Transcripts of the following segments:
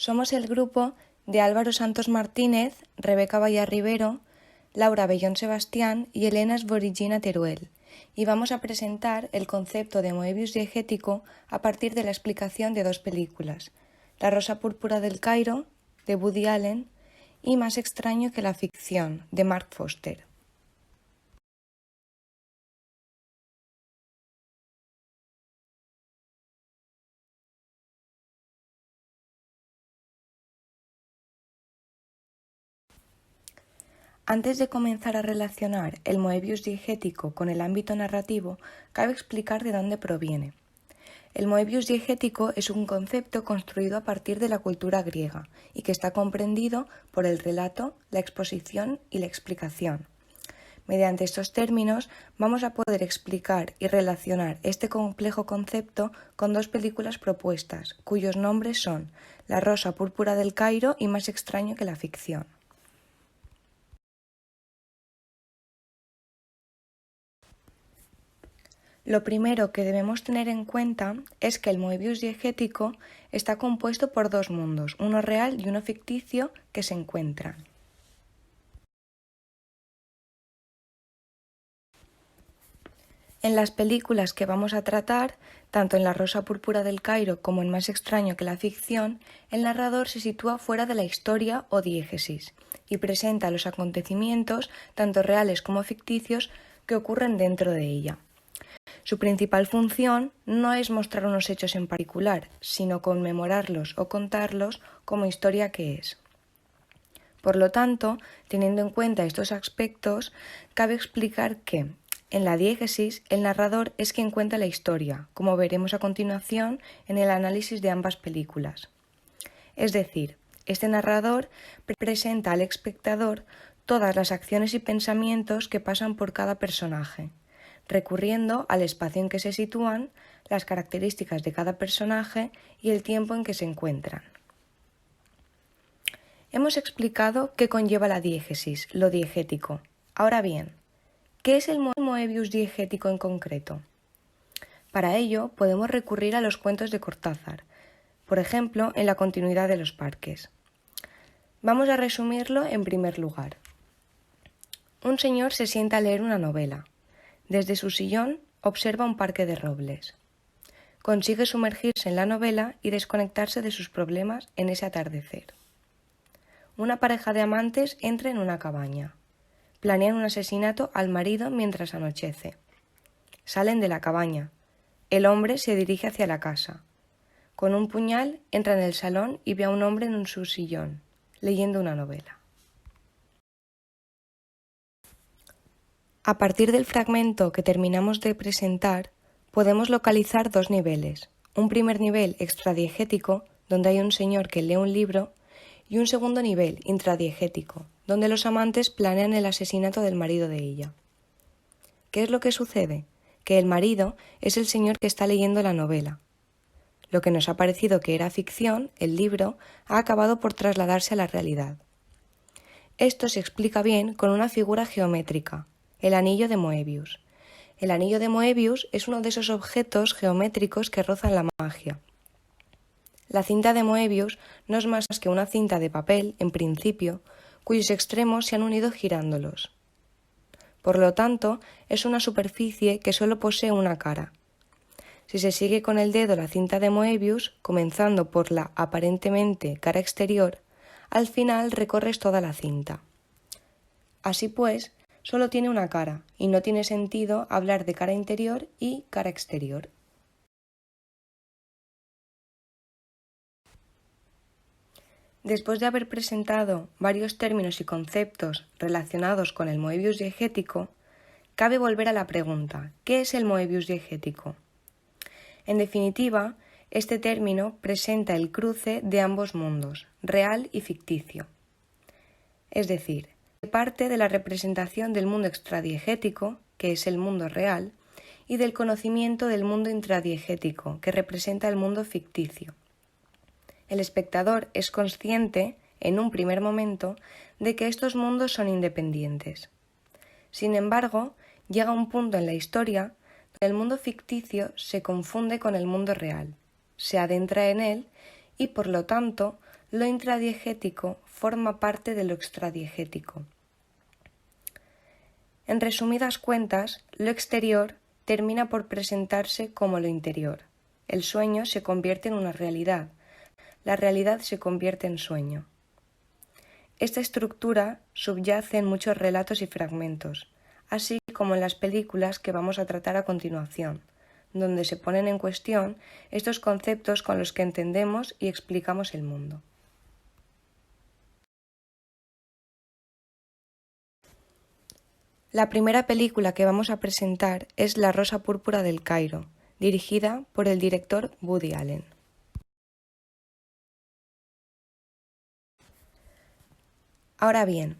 Somos el grupo de Álvaro Santos Martínez, Rebeca Vallar-Rivero, Laura Bellón Sebastián y Elena Sborigina Teruel, y vamos a presentar el concepto de Moebius diegético a partir de la explicación de dos películas, La rosa púrpura del Cairo, de Woody Allen, y Más extraño que la ficción, de Mark Foster. Antes de comenzar a relacionar el Moebius diegético con el ámbito narrativo, cabe explicar de dónde proviene. El Moebius diegético es un concepto construido a partir de la cultura griega y que está comprendido por el relato, la exposición y la explicación. Mediante estos términos vamos a poder explicar y relacionar este complejo concepto con dos películas propuestas, cuyos nombres son La rosa púrpura del Cairo y Más extraño que la ficción. Lo primero que debemos tener en cuenta es que el Moebius diegético está compuesto por dos mundos, uno real y uno ficticio, que se encuentran. En las películas que vamos a tratar, tanto en La rosa púrpura del Cairo como en Más extraño que la ficción, el narrador se sitúa fuera de la historia o diégesis y presenta los acontecimientos, tanto reales como ficticios, que ocurren dentro de ella. Su principal función no es mostrar unos hechos en particular, sino conmemorarlos o contarlos como historia que es. Por lo tanto, teniendo en cuenta estos aspectos, cabe explicar que, en la diégesis, el narrador es quien cuenta la historia, como veremos a continuación en el análisis de ambas películas. Es decir, este narrador presenta al espectador todas las acciones y pensamientos que pasan por cada personaje, recurriendo al espacio en que se sitúan, las características de cada personaje y el tiempo en que se encuentran. Hemos explicado qué conlleva la diégesis, lo diegético. Ahora bien, ¿qué es el Moebius diegético en concreto? Para ello podemos recurrir a los cuentos de Cortázar, por ejemplo, en La continuidad de los parques. Vamos a resumirlo en primer lugar. Un señor se sienta a leer una novela. Desde su sillón observa un parque de robles. Consigue sumergirse en la novela y desconectarse de sus problemas en ese atardecer. Una pareja de amantes entra en una cabaña. Planean un asesinato al marido mientras anochece. Salen de la cabaña. El hombre se dirige hacia la casa. Con un puñal entra en el salón y ve a un hombre en su sillón, leyendo una novela. A partir del fragmento que terminamos de presentar, podemos localizar dos niveles. Un primer nivel extradiegético, donde hay un señor que lee un libro, y un segundo nivel intradiegético, donde los amantes planean el asesinato del marido de ella. ¿Qué es lo que sucede? Que el marido es el señor que está leyendo la novela. Lo que nos ha parecido que era ficción, el libro, ha acabado por trasladarse a la realidad. Esto se explica bien con una figura geométrica, el anillo de Moebius. El anillo de Moebius es uno de esos objetos geométricos que rozan la magia. La cinta de Moebius no es más que una cinta de papel, en principio, cuyos extremos se han unido girándolos. Por lo tanto, es una superficie que solo posee una cara. Si se sigue con el dedo la cinta de Moebius, comenzando por la aparentemente cara exterior, al final recorres toda la cinta. Así pues, solo tiene una cara, y no tiene sentido hablar de cara interior y cara exterior. Después de haber presentado varios términos y conceptos relacionados con el Moebius diegético, cabe volver a la pregunta, ¿qué es el Moebius diegético? En definitiva, este término presenta el cruce de ambos mundos, real y ficticio. Es decir, parte de la representación del mundo extradiegético, que es el mundo real, y del conocimiento del mundo intradiegético, que representa el mundo ficticio. El espectador es consciente, en un primer momento, de que estos mundos son independientes. Sin embargo, llega un punto en la historia donde el mundo ficticio se confunde con el mundo real, se adentra en él y, por lo tanto, lo intradiegético forma parte de lo extradiegético. En resumidas cuentas, lo exterior termina por presentarse como lo interior. El sueño se convierte en una realidad. La realidad se convierte en sueño. Esta estructura subyace en muchos relatos y fragmentos, así como en las películas que vamos a tratar a continuación, donde se ponen en cuestión estos conceptos con los que entendemos y explicamos el mundo. La primera película que vamos a presentar es La Rosa Púrpura del Cairo, dirigida por el director Woody Allen. Ahora bien,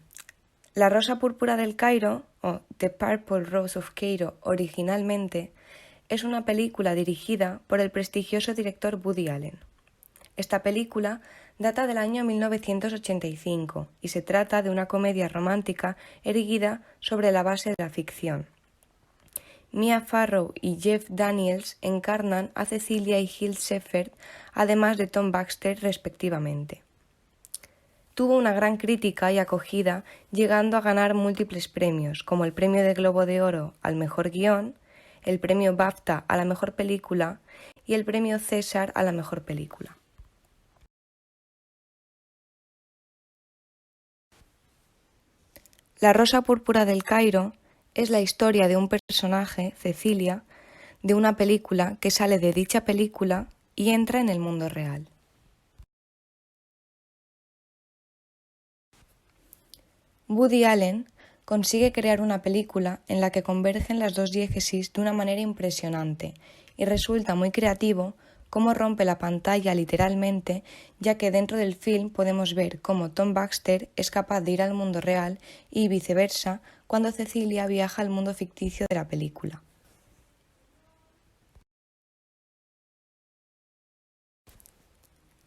La Rosa Púrpura del Cairo, o The Purple Rose of Cairo originalmente, es una película dirigida por el prestigioso director Woody Allen. Esta película data del año 1985 y se trata de una comedia romántica erguida sobre la base de la ficción. Mia Farrow y Jeff Daniels encarnan a Cecilia y Gil Shepard, además de Tom Baxter respectivamente. Tuvo una gran crítica y acogida, llegando a ganar múltiples premios, como el Premio de Globo de Oro al Mejor Guión, el Premio BAFTA a la Mejor Película y el Premio César a la Mejor Película. La Rosa Púrpura del Cairo es la historia de un personaje, Cecilia, de una película que sale de dicha película y entra en el mundo real. Woody Allen consigue crear una película en la que convergen las dos diégesis de una manera impresionante y resulta muy creativo cómo rompe la pantalla literalmente, ya que dentro del film podemos ver cómo Tom Baxter es capaz de ir al mundo real y viceversa cuando Cecilia viaja al mundo ficticio de la película.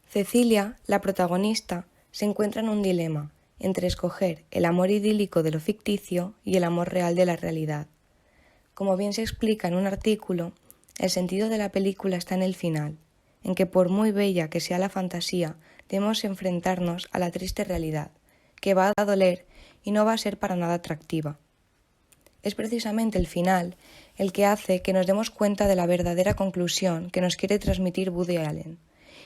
Cecilia, la protagonista, se encuentra en un dilema entre escoger el amor idílico de lo ficticio y el amor real de la realidad. Como bien se explica en un artículo, el sentido de la película está en el final, en que por muy bella que sea la fantasía, debemos enfrentarnos a la triste realidad, que va a doler y no va a ser para nada atractiva. Es precisamente el final el que hace que nos demos cuenta de la verdadera conclusión que nos quiere transmitir Woody Allen,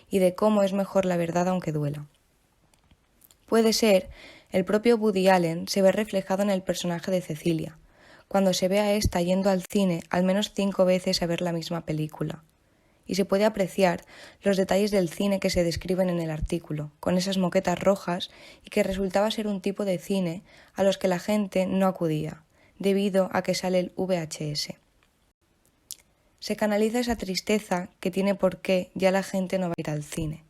y de cómo es mejor la verdad aunque duela. Puede ser, el propio Woody Allen se ve reflejado en el personaje de Cecilia, cuando se ve a ésta yendo al cine al menos 5 veces a ver la misma película. Y se puede apreciar los detalles del cine que se describen en el artículo, con esas moquetas rojas y que resultaba ser un tipo de cine a los que la gente no acudía, debido a que sale el VHS. Se canaliza esa tristeza que tiene por qué ya la gente no va a ir al cine.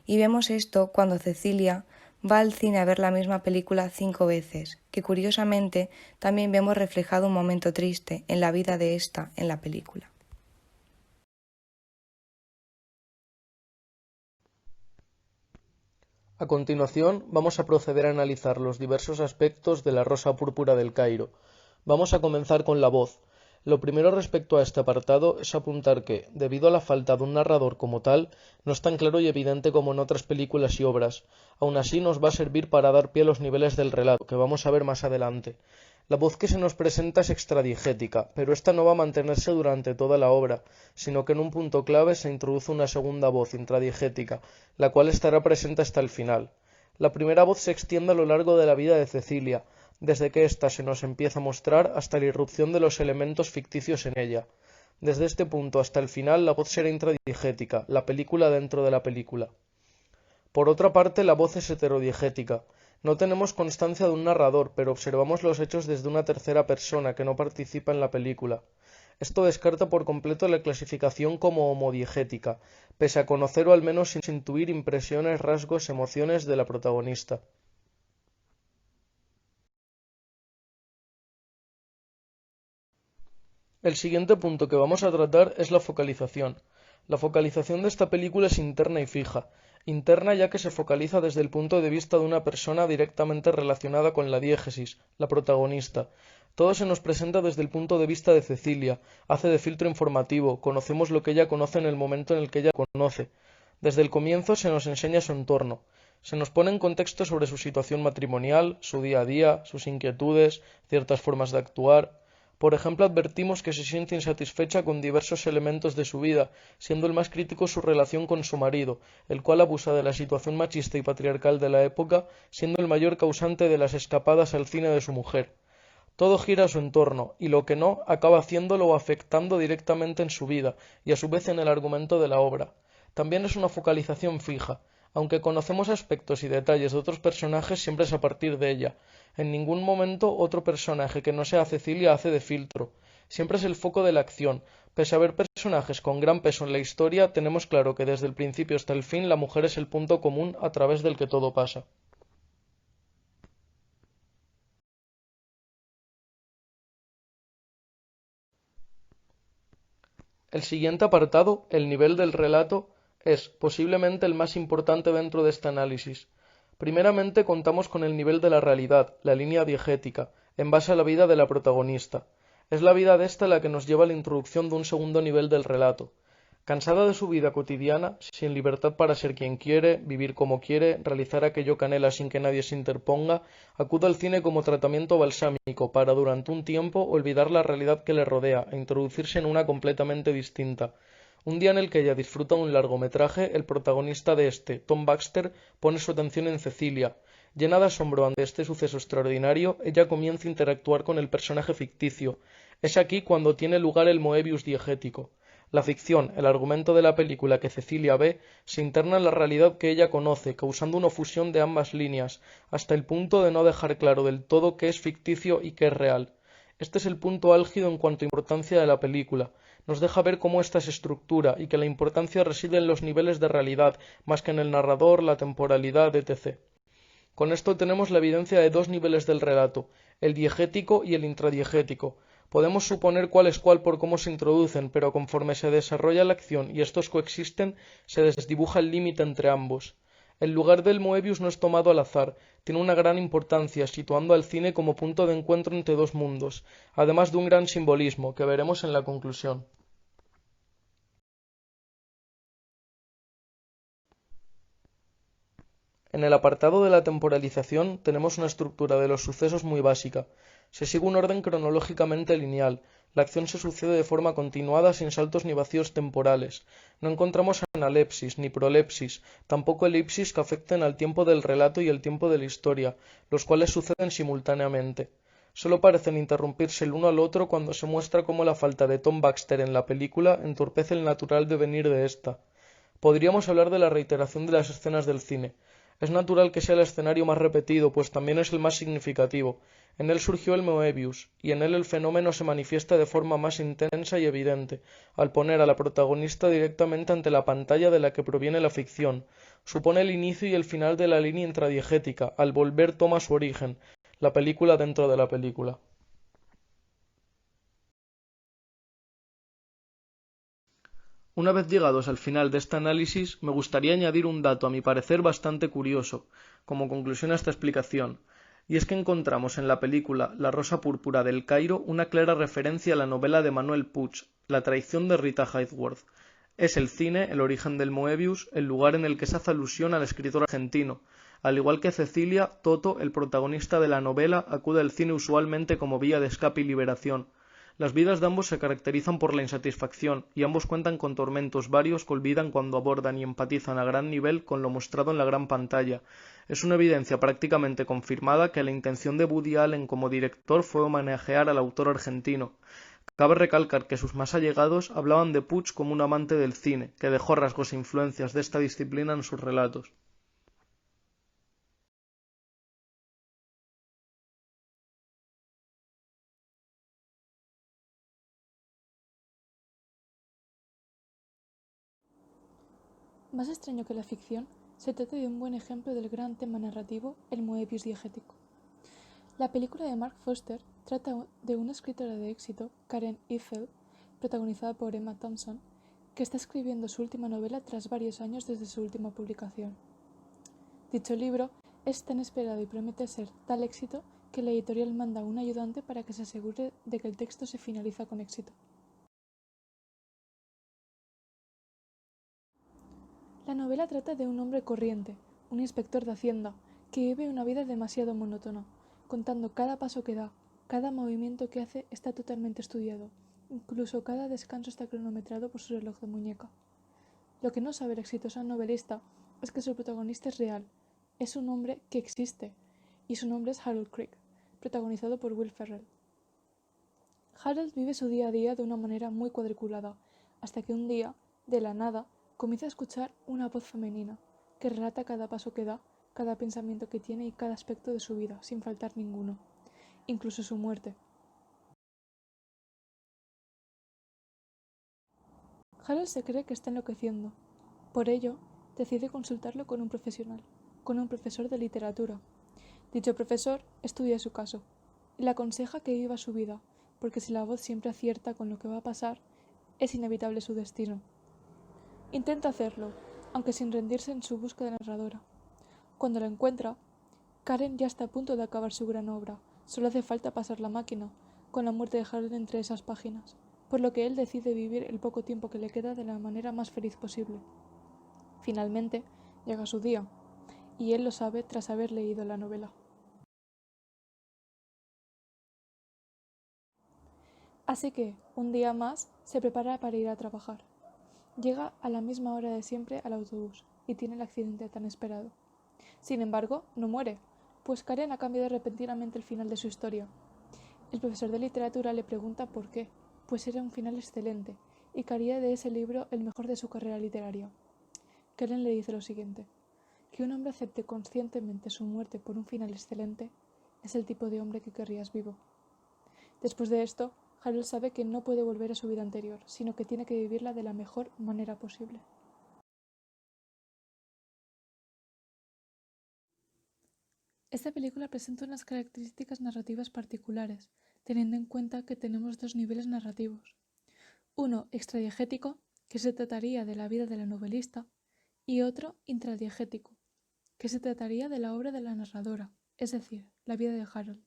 Y vemos esto cuando Cecilia va al cine a ver la misma película 5 veces, que curiosamente también vemos reflejado un momento triste en la vida de esta en la película. A continuación, vamos a proceder a analizar los diversos aspectos de La Rosa Púrpura del Cairo. Vamos a comenzar con la voz. Lo primero respecto a este apartado es apuntar que, debido a la falta de un narrador como tal, no es tan claro y evidente como en otras películas y obras. Aún así nos va a servir para dar pie a los niveles del relato, que vamos a ver más adelante. La voz que se nos presenta es extradiegética, pero esta no va a mantenerse durante toda la obra, sino que en un punto clave se introduce una segunda voz intradiegética, la cual estará presente hasta el final. La primera voz se extiende a lo largo de la vida de Cecilia, desde que ésta se nos empieza a mostrar hasta la irrupción de los elementos ficticios en ella. Desde este punto hasta el final la voz será intradiegética, la película dentro de la película. Por otra parte, la voz es heterodiegética. No tenemos constancia de un narrador, pero observamos los hechos desde una tercera persona que no participa en la película. Esto descarta por completo la clasificación como homodiegética, pese a conocer o al menos intuir impresiones, rasgos, emociones de la protagonista. El siguiente punto que vamos a tratar es la focalización. La focalización de esta película es interna y fija. Interna ya que se focaliza desde el punto de vista de una persona directamente relacionada con la diégesis, la protagonista. Todo se nos presenta desde el punto de vista de Cecilia, hace de filtro informativo, conocemos lo que ella conoce en el momento en el que ella conoce. Desde el comienzo se nos enseña su entorno, se nos pone en contexto sobre su situación matrimonial, su día a día, sus inquietudes, ciertas formas de actuar. Por ejemplo, advertimos que se siente insatisfecha con diversos elementos de su vida, siendo el más crítico su relación con su marido, el cual abusa de la situación machista y patriarcal de la época, siendo el mayor causante de las escapadas al cine de su mujer. Todo gira a su entorno, y lo que no, acaba haciéndolo o afectando directamente en su vida, y a su vez en el argumento de la obra. También es una focalización fija, aunque conocemos aspectos y detalles de otros personajes siempre es a partir de ella. En ningún momento otro personaje que no sea Cecilia hace de filtro. Siempre es el foco de la acción. Pese a haber personajes con gran peso en la historia, tenemos claro que desde el principio hasta el fin la mujer es el punto común a través del que todo pasa. El siguiente apartado, el nivel del relato, es posiblemente el más importante dentro de este análisis. Primeramente contamos con el nivel de la realidad, la línea diegética, en base a la vida de la protagonista. Es la vida de ésta la que nos lleva a la introducción de un segundo nivel del relato. Cansada de su vida cotidiana, sin libertad para ser quien quiere, vivir como quiere, realizar aquello que anhela sin que nadie se interponga, acude al cine como tratamiento balsámico para durante un tiempo olvidar la realidad que le rodea e introducirse en una completamente distinta. Un día en el que ella disfruta un largometraje, el protagonista de este, Tom Baxter, pone su atención en Cecilia. Llena de asombro ante este suceso extraordinario, ella comienza a interactuar con el personaje ficticio. Es aquí cuando tiene lugar el Moebius diegético. La ficción, el argumento de la película que Cecilia ve, se interna en la realidad que ella conoce, causando una fusión de ambas líneas, hasta el punto de no dejar claro del todo qué es ficticio y qué es real. Este es el punto álgido en cuanto a importancia de la película. Nos deja ver cómo ésta se estructura y que la importancia reside en los niveles de realidad, más que en el narrador, la temporalidad, etc. Con esto tenemos la evidencia de dos niveles del relato, el diegético y el intradiegético. Podemos suponer cuál es cuál por cómo se introducen, pero conforme se desarrolla la acción y estos coexisten, se desdibuja el límite entre ambos. El lugar del Moebius no es tomado al azar, tiene una gran importancia, situando al cine como punto de encuentro entre dos mundos, además de un gran simbolismo, que veremos en la conclusión. En el apartado de la temporalización tenemos una estructura de los sucesos muy básica. Se sigue un orden cronológicamente lineal. La acción se sucede de forma continuada sin saltos ni vacíos temporales. No encontramos analepsis ni prolepsis, tampoco elipsis que afecten al tiempo del relato y el tiempo de la historia, los cuales suceden simultáneamente. Solo parecen interrumpirse el uno al otro cuando se muestra cómo la falta de Tom Baxter en la película entorpece el natural devenir de ésta. Podríamos hablar de la reiteración de las escenas del cine. Es natural que sea el escenario más repetido, pues también es el más significativo. En él surgió el Moebius, y en él el fenómeno se manifiesta de forma más intensa y evidente, al poner a la protagonista directamente ante la pantalla de la que proviene la ficción. Supone el inicio y el final de la línea intradiegética, al volver toma su origen, la película dentro de la película. Una vez llegados al final de este análisis, me gustaría añadir un dato a mi parecer bastante curioso, como conclusión a esta explicación, y es que encontramos en la película La Rosa Púrpura del Cairo una clara referencia a la novela de Manuel Puig, La traición de Rita Hayworth. Es el cine, el origen del Moebius, el lugar en el que se hace alusión al escritor argentino. Al igual que Cecilia, Toto, el protagonista de la novela, acude al cine usualmente como vía de escape y liberación. Las vidas de ambos se caracterizan por la insatisfacción, y ambos cuentan con tormentos varios que olvidan cuando abordan y empatizan a gran nivel con lo mostrado en la gran pantalla. Es una evidencia prácticamente confirmada que la intención de Woody Allen como director fue homenajear al autor argentino. Cabe recalcar que sus más allegados hablaban de Puig como un amante del cine, que dejó rasgos e influencias de esta disciplina en sus relatos. Más extraño que la ficción, se trata de un buen ejemplo del gran tema narrativo, el Moebius diegético. La película de Mark Foster trata de una escritora de éxito, Karen Iffel, protagonizada por Emma Thompson, que está escribiendo su última novela tras varios años desde su última publicación. Dicho libro es tan esperado y promete ser tal éxito que la editorial manda a un ayudante para que se asegure de que el texto se finaliza con éxito. La novela trata de un hombre corriente, un inspector de Hacienda, que vive una vida demasiado monótona, contando cada paso que da, cada movimiento que hace está totalmente estudiado, incluso cada descanso está cronometrado por su reloj de muñeca. Lo que no sabe el exitoso novelista es que su protagonista es real, es un hombre que existe, y su nombre es Harold Creek, protagonizado por Will Ferrell. Harold vive su día a día de una manera muy cuadriculada, hasta que un día, de la nada, comienza a escuchar una voz femenina, que relata cada paso que da, cada pensamiento que tiene y cada aspecto de su vida, sin faltar ninguno, incluso su muerte. Harold se cree que está enloqueciendo. Por ello, decide consultarlo con un profesional, con un profesor de literatura. Dicho profesor estudia su caso y le aconseja que viva su vida, porque si la voz siempre acierta con lo que va a pasar, es inevitable su destino. Intenta hacerlo, aunque sin rendirse en su búsqueda narradora. Cuando la encuentra, Karen ya está a punto de acabar su gran obra, solo hace falta pasar la máquina, con la muerte de Harold entre esas páginas, por lo que él decide vivir el poco tiempo que le queda de la manera más feliz posible. Finalmente, llega su día, y él lo sabe tras haber leído la novela. Así que, un día más, se prepara para ir a trabajar. Llega a la misma hora de siempre al autobús, y tiene el accidente tan esperado. Sin embargo, no muere, pues Karen ha cambiado repentinamente el final de su historia. El profesor de literatura le pregunta por qué, pues era un final excelente, y que haría de ese libro el mejor de su carrera literaria. Karen le dice lo siguiente: que un hombre acepte conscientemente su muerte por un final excelente es el tipo de hombre que querrías vivo. Después de esto, Harold sabe que no puede volver a su vida anterior, sino que tiene que vivirla de la mejor manera posible. Esta película presenta unas características narrativas particulares, teniendo en cuenta que tenemos dos niveles narrativos. Uno extradiegético, que se trataría de la vida de la novelista, y otro intradiegético, que se trataría de la obra de la narradora, es decir, la vida de Harold.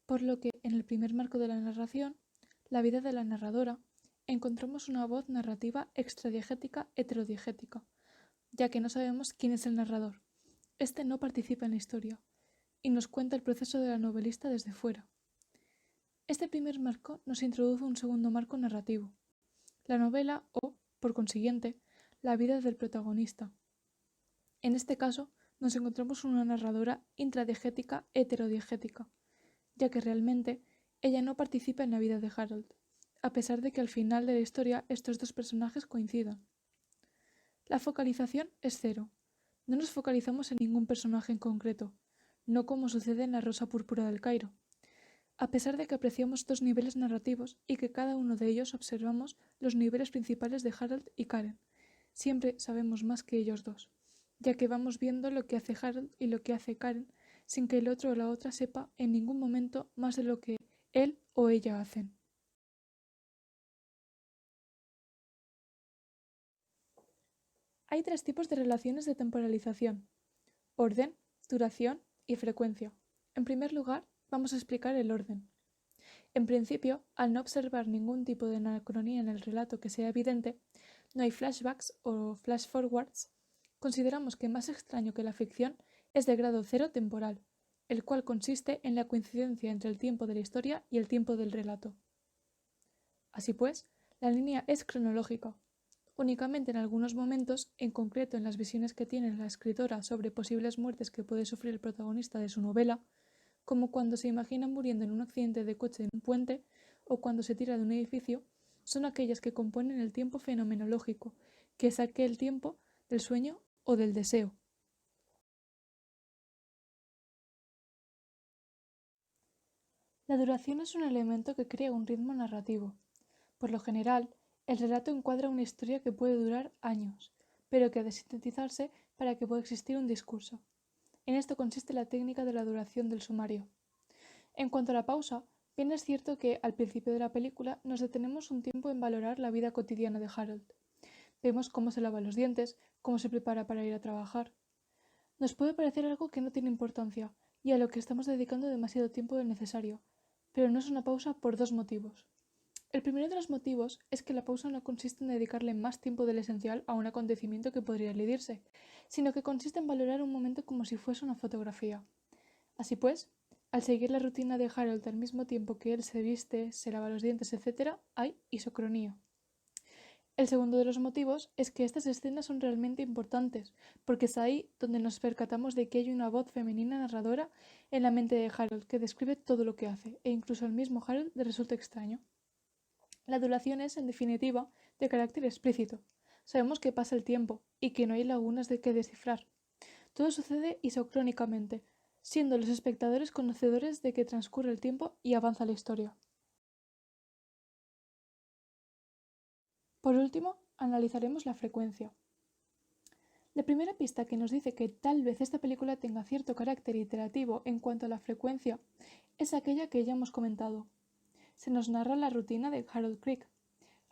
Por lo que, en el primer marco de la narración, la vida de la narradora, encontramos una voz narrativa extradiegética heterodiegética, ya que no sabemos quién es el narrador. Este no participa en la historia, y nos cuenta el proceso de la novelista desde fuera. Este primer marco nos introduce un segundo marco narrativo, la novela o, por consiguiente, la vida del protagonista. En este caso, nos encontramos una narradora intradiegética heterodiegética, ya que realmente ella no participa en la vida de Harold, a pesar de que al final de la historia estos dos personajes coincidan. La focalización es cero. No nos focalizamos en ningún personaje en concreto, no como sucede en La Rosa Púrpura del Cairo. A pesar de que apreciamos dos niveles narrativos y que cada uno de ellos observamos los niveles principales de Harold y Karen, siempre sabemos más que ellos dos, ya que vamos viendo lo que hace Harold y lo que hace Karen sin que el otro o la otra sepa en ningún momento más de lo que él o ella hacen. Hay tres tipos de relaciones de temporalización: orden, duración y frecuencia. En primer lugar, vamos a explicar el orden. En principio, al no observar ningún tipo de anacronía en el relato que sea evidente, no hay flashbacks o flash forwards, consideramos que más extraño que la ficción es de grado cero temporal, el cual consiste en la coincidencia entre el tiempo de la historia y el tiempo del relato. Así pues, la línea es cronológica. Únicamente en algunos momentos, en concreto en las visiones que tiene la escritora sobre posibles muertes que puede sufrir el protagonista de su novela, como cuando se imagina muriendo en un accidente de coche en un puente o cuando se tira de un edificio, son aquellas que componen el tiempo fenomenológico, que es aquel tiempo del sueño o del deseo. La duración es un elemento que crea un ritmo narrativo. Por lo general, el relato encuadra una historia que puede durar años, pero que ha de sintetizarse para que pueda existir un discurso. En esto consiste la técnica de la duración del sumario. En cuanto a la pausa, bien es cierto que, al principio de la película, nos detenemos un tiempo en valorar la vida cotidiana de Harold. Vemos cómo se lava los dientes, cómo se prepara para ir a trabajar. Nos puede parecer algo que no tiene importancia y a lo que estamos dedicando demasiado tiempo del necesario, pero no es una pausa por dos motivos. El primero de los motivos es que la pausa no consiste en dedicarle más tiempo del esencial a un acontecimiento que podría eludirse, sino que consiste en valorar un momento como si fuese una fotografía. Así pues, al seguir la rutina de Harold al mismo tiempo que él se viste, se lava los dientes, etc., hay isocronía. El segundo de los motivos es que estas escenas son realmente importantes, porque es ahí donde nos percatamos de que hay una voz femenina narradora en la mente de Harold que describe todo lo que hace, e incluso al mismo Harold le resulta extraño. La adulación es, en definitiva, de carácter explícito. Sabemos que pasa el tiempo y que no hay lagunas de que descifrar. Todo sucede isocrónicamente, siendo los espectadores conocedores de que transcurre el tiempo y avanza la historia. Por último, analizaremos la frecuencia. La primera pista que nos dice que tal vez esta película tenga cierto carácter iterativo en cuanto a la frecuencia es aquella que ya hemos comentado. Se nos narra la rutina de Harold Crick.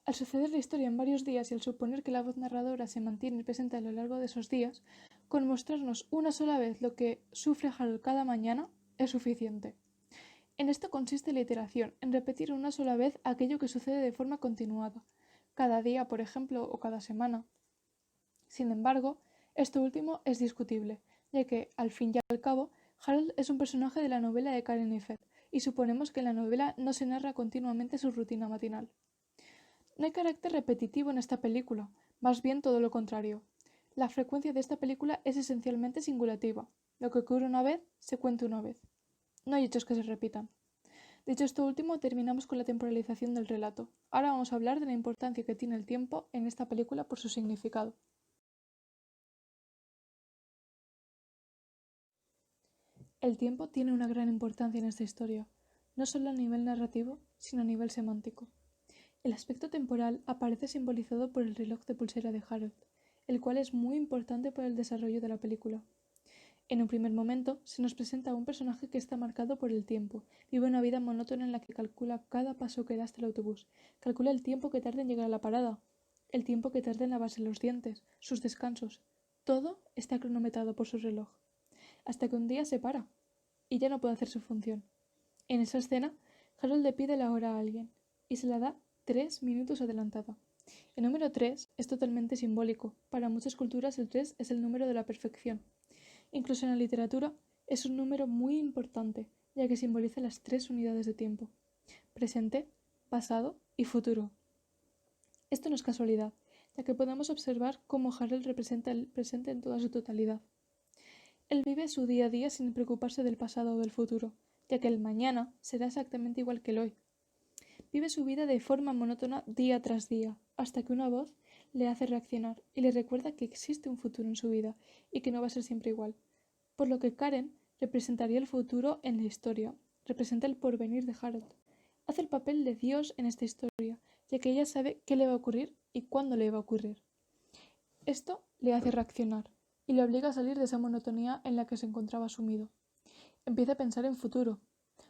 Al suceder la historia en varios días y al suponer que la voz narradora se mantiene presente a lo largo de esos días, con mostrarnos una sola vez lo que sufre Harold cada mañana es suficiente. En esto consiste la iteración, en repetir una sola vez aquello que sucede de forma continuada, cada día, por ejemplo, o cada semana. Sin embargo, esto último es discutible, ya que, al fin y al cabo, Harold es un personaje de la novela de Karen Iffert, y suponemos que en la novela no se narra continuamente su rutina matinal. No hay carácter repetitivo en esta película, más bien todo lo contrario. La frecuencia de esta película es esencialmente singulativa. Lo que ocurre una vez, se cuenta una vez. No hay hechos que se repitan. Dicho esto último, terminamos con la temporalización del relato. Ahora vamos a hablar de la importancia que tiene el tiempo en esta película por su significado. El tiempo tiene una gran importancia en esta historia, no solo a nivel narrativo, sino a nivel semántico. El aspecto temporal aparece simbolizado por el reloj de pulsera de Harold, el cual es muy importante para el desarrollo de la película. En un primer momento, se nos presenta a un personaje que está marcado por el tiempo, vive una vida monótona en la que calcula cada paso que da hasta el autobús, calcula el tiempo que tarda en llegar a la parada, el tiempo que tarda en lavarse los dientes, sus descansos. Todo está cronometrado por su reloj, hasta que un día se para, y ya no puede hacer su función. En esa escena, Harold le pide la hora a alguien, y se la da 3 minutos adelantada. El número 3 es totalmente simbólico. Para muchas culturas el 3 es el número de la perfección. Incluso en la literatura es un número muy importante, ya que simboliza las 3 unidades de tiempo: presente, pasado y futuro. Esto no es casualidad, ya que podemos observar cómo Harold representa el presente en toda su totalidad. Él vive su día a día sin preocuparse del pasado o del futuro, ya que el mañana será exactamente igual que el hoy. Vive su vida de forma monótona día tras día, hasta que una voz le hace reaccionar y le recuerda que existe un futuro en su vida y que no va a ser siempre igual. Por lo que Karen representaría el futuro en la historia, representa el porvenir de Harold. Hace el papel de Dios en esta historia, ya que ella sabe qué le va a ocurrir y cuándo le va a ocurrir. Esto le hace reaccionar y le obliga a salir de esa monotonía en la que se encontraba sumido. Empieza a pensar en futuro.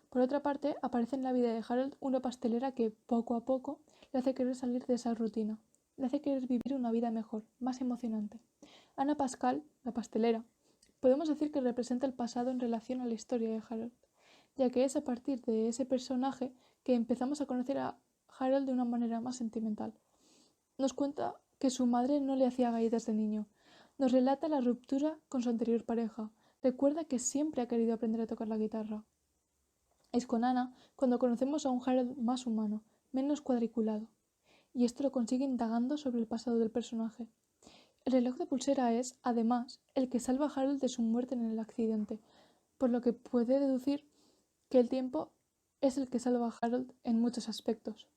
Por otra parte, aparece en la vida de Harold una pastelera que, poco a poco, le hace querer salir de esa rutina, le hace querer vivir una vida mejor, más emocionante. Ana Pascal, la pastelera, podemos decir que representa el pasado en relación a la historia de Harold, ya que es a partir de ese personaje que empezamos a conocer a Harold de una manera más sentimental. Nos cuenta que su madre no le hacía galletas de niño, nos relata la ruptura con su anterior pareja, recuerda que siempre ha querido aprender a tocar la guitarra. Es con Ana cuando conocemos a un Harold más humano, menos cuadriculado, y esto lo consigue indagando sobre el pasado del personaje. El reloj de pulsera es, además, el que salva a Harold de su muerte en el accidente, por lo que puede deducir que el tiempo es el que salva a Harold en muchos aspectos,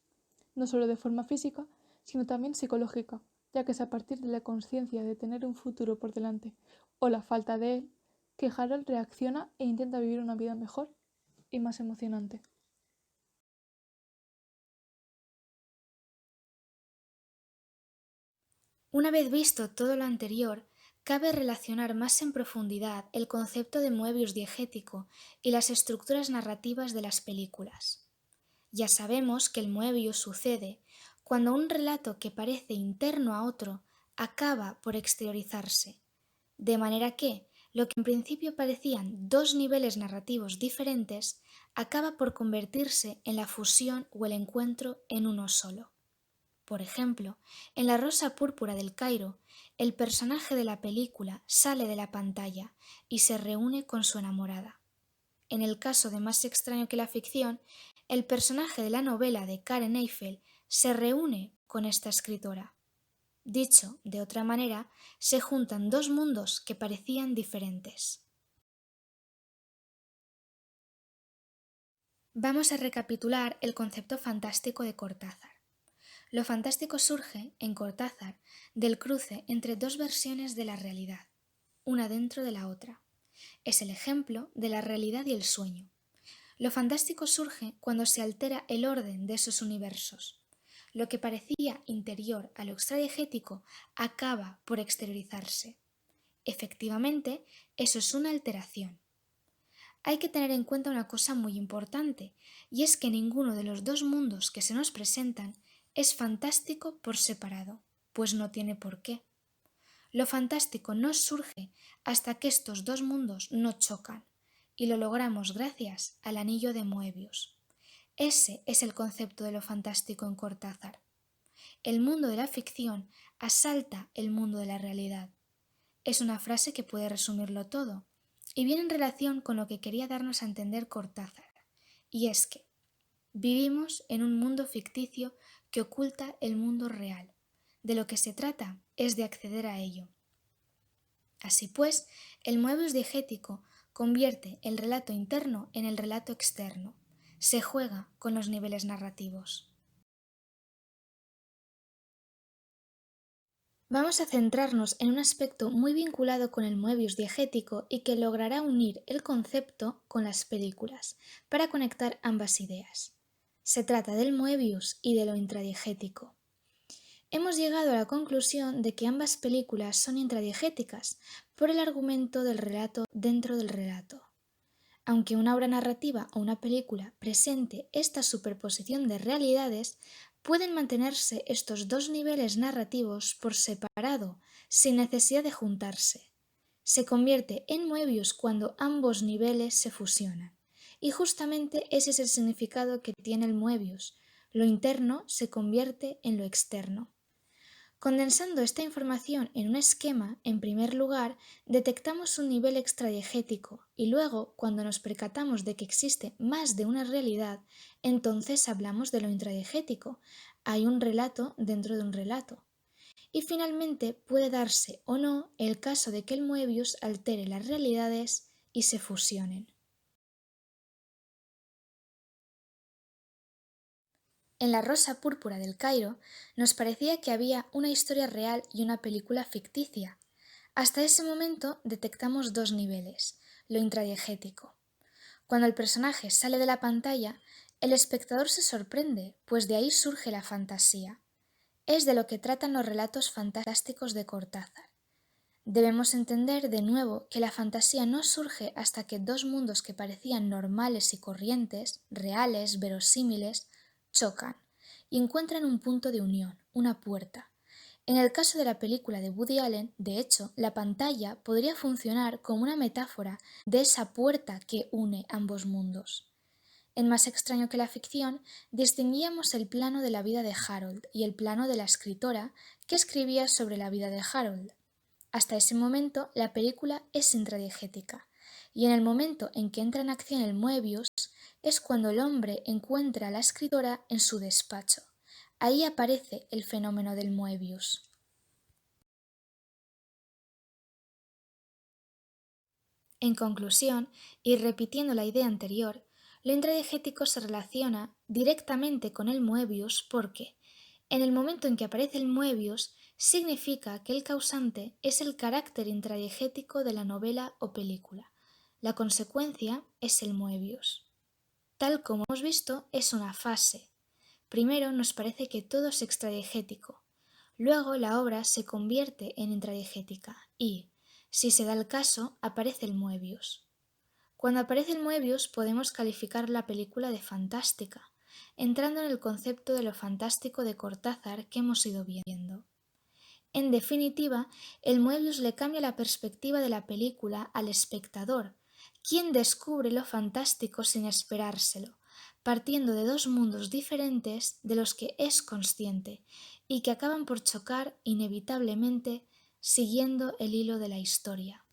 no solo de forma física, sino también psicológica, ya que es a partir de la conciencia de tener un futuro por delante, o la falta de él, que Harold reacciona e intenta vivir una vida mejor y más emocionante. Una vez visto todo lo anterior, cabe relacionar más en profundidad el concepto de Moebius diegético y las estructuras narrativas de las películas. Ya sabemos que el Moebius sucede cuando un relato que parece interno a otro acaba por exteriorizarse, de manera que lo que en principio parecían dos niveles narrativos diferentes acaba por convertirse en la fusión o el encuentro en uno solo. Por ejemplo, en La Rosa Púrpura del Cairo, el personaje de la película sale de la pantalla y se reúne con su enamorada. En el caso de Más extraño que la ficción, el personaje de la novela de Karen Eiffel se reúne con esta escritora. Dicho de otra manera, se juntan dos mundos que parecían diferentes. Vamos a recapitular el concepto fantástico de Cortázar. Lo fantástico surge, en Cortázar, del cruce entre dos versiones de la realidad, una dentro de la otra. Es el ejemplo de la realidad y el sueño. Lo fantástico surge cuando se altera el orden de esos universos. Lo que parecía interior a lo extradiegético acaba por exteriorizarse. Efectivamente, eso es una alteración. Hay que tener en cuenta una cosa muy importante, y es que ninguno de los dos mundos que se nos presentan es fantástico por separado, pues no tiene por qué. Lo fantástico no surge hasta que estos dos mundos no chocan, y lo logramos gracias al anillo de Moebius. Ese es el concepto de lo fantástico en Cortázar. El mundo de la ficción asalta el mundo de la realidad. Es una frase que puede resumirlo todo, y viene en relación con lo que quería darnos a entender Cortázar, y es que vivimos en un mundo ficticio que oculta el mundo real. De lo que se trata es de acceder a ello. Así pues, el Moebius diegético convierte el relato interno en el relato externo. Se juega con los niveles narrativos. Vamos a centrarnos en un aspecto muy vinculado con el Moebius diegético y que logrará unir el concepto con las películas, para conectar ambas ideas. Se trata del Moebius y de lo intradiegético. Hemos llegado a la conclusión de que ambas películas son intradiegéticas por el argumento del relato dentro del relato. Aunque una obra narrativa o una película presente esta superposición de realidades, pueden mantenerse estos dos niveles narrativos por separado, sin necesidad de juntarse. Se convierte en Moebius cuando ambos niveles se fusionan. Y justamente ese es el significado que tiene el Moebius. Lo interno se convierte en lo externo. Condensando esta información en un esquema, en primer lugar, detectamos un nivel extradiegético y luego, cuando nos percatamos de que existe más de una realidad, entonces hablamos de lo intradiegético. Hay un relato dentro de un relato. Y finalmente puede darse o no el caso de que el Moebius altere las realidades y se fusionen. En La Rosa Púrpura del Cairo nos parecía que había una historia real y una película ficticia. Hasta ese momento detectamos dos niveles, lo intradiegético. Cuando el personaje sale de la pantalla, el espectador se sorprende, pues de ahí surge la fantasía. Es de lo que tratan los relatos fantásticos de Cortázar. Debemos entender de nuevo que la fantasía no surge hasta que dos mundos que parecían normales y corrientes, reales, verosímiles, chocan y encuentran un punto de unión, una puerta. En el caso de la película de Woody Allen, de hecho, la pantalla podría funcionar como una metáfora de esa puerta que une ambos mundos. En Más extraño que la ficción, distinguíamos el plano de la vida de Harold y el plano de la escritora que escribía sobre la vida de Harold. Hasta ese momento, la película es intradiegética, y en el momento en que entra en acción el Moebius, es cuando el hombre encuentra a la escritora en su despacho. Ahí aparece el fenómeno del Moebius. En conclusión, y repitiendo la idea anterior, lo intradiegético se relaciona directamente con el Moebius porque, en el momento en que aparece el Moebius, significa que el causante es el carácter intradiegético de la novela o película. La consecuencia es el Moebius. Tal como hemos visto, es una fase. Primero nos parece que todo es extradiegético. Luego la obra se convierte en intradiegética y, si se da el caso, aparece el Moebius. Cuando aparece el Moebius podemos calificar la película de fantástica, entrando en el concepto de lo fantástico de Cortázar que hemos ido viendo. En definitiva, el Moebius le cambia la perspectiva de la película al espectador, quien descubre lo fantástico sin esperárselo, partiendo de dos mundos diferentes de los que es consciente y que acaban por chocar inevitablemente siguiendo el hilo de la historia.